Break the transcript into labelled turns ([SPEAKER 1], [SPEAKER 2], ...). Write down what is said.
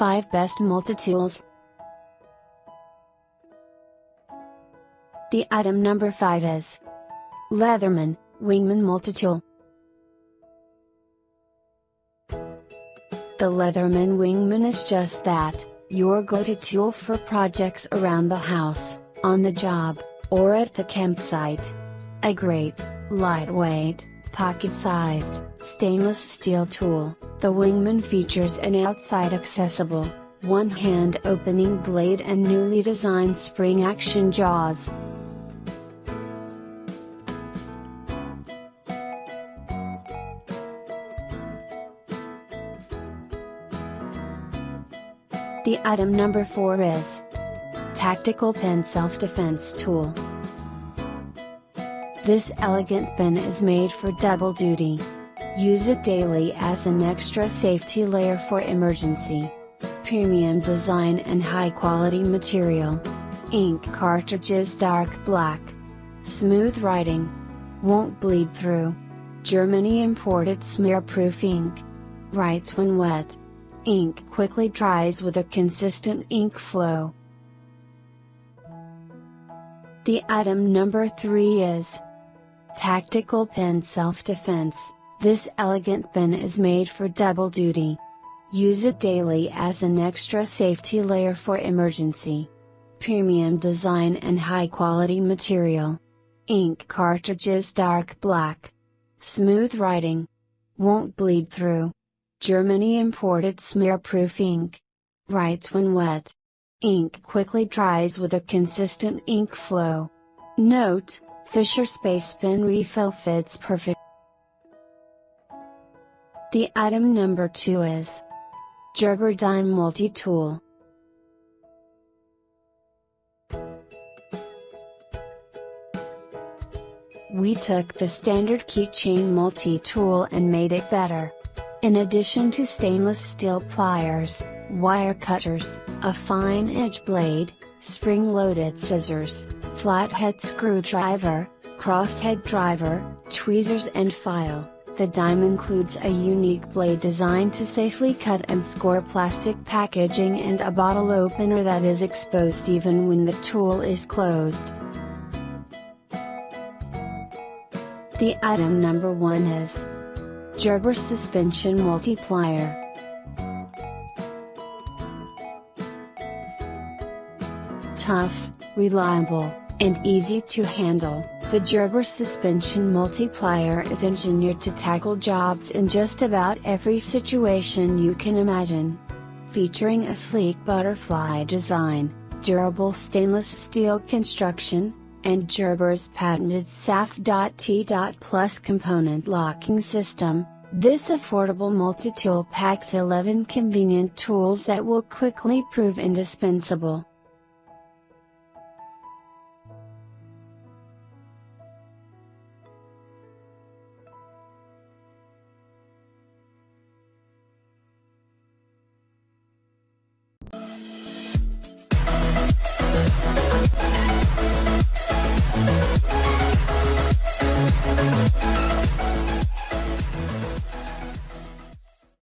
[SPEAKER 1] 5 Best Multitools. The item number 5 is Leatherman, Wingman Multitool. The Leatherman Wingman is just that, your go-to tool for projects around the house, on the job, or at the campsite. A great, lightweight, pocket-sized, stainless steel tool, the Wingman features an outside accessible, one-hand opening blade and newly designed spring action jaws. The item number 4 is Tactical Pen Self-Defense Tool. This elegant pen is made for double duty. Use it daily as an extra safety layer for emergency. Premium design and high quality material. Ink cartridges dark black. Smooth writing. Won't bleed through. Germany imported smear-proof ink. Writes when wet. Ink quickly dries with a consistent ink flow. The item number 3 is Tactical Pen Self-Defense. This elegant pen is made for double duty. Use it daily as an extra safety layer for emergency. Premium design and high quality material. Ink cartridges dark black. Smooth writing. Won't bleed through. Germany imported smear-proof ink. Writes when wet. Ink quickly dries with a consistent ink flow. Note: Fisher Space Pen refill fits perfect. The item number 2 is Gerber Dime Multitool. We took the standard keychain multi-tool and made it better. In addition to stainless steel pliers, wire cutters, a fine edge blade, spring-loaded scissors, flathead screwdriver, crosshead driver, tweezers and file, the dime includes a unique blade designed to safely cut and score plastic packaging and a bottle opener that is exposed even when the tool is closed. The item number 1 is Gerber Suspension MultiPlier. Tough, reliable, and easy to handle, the Gerber Suspension MultiPlier is engineered to tackle jobs in just about every situation you can imagine. Featuring a sleek butterfly design, durable stainless steel construction, and Gerber's patented SAF.T. Plus component locking system, this affordable multi-tool packs 11 convenient tools that will quickly prove indispensable.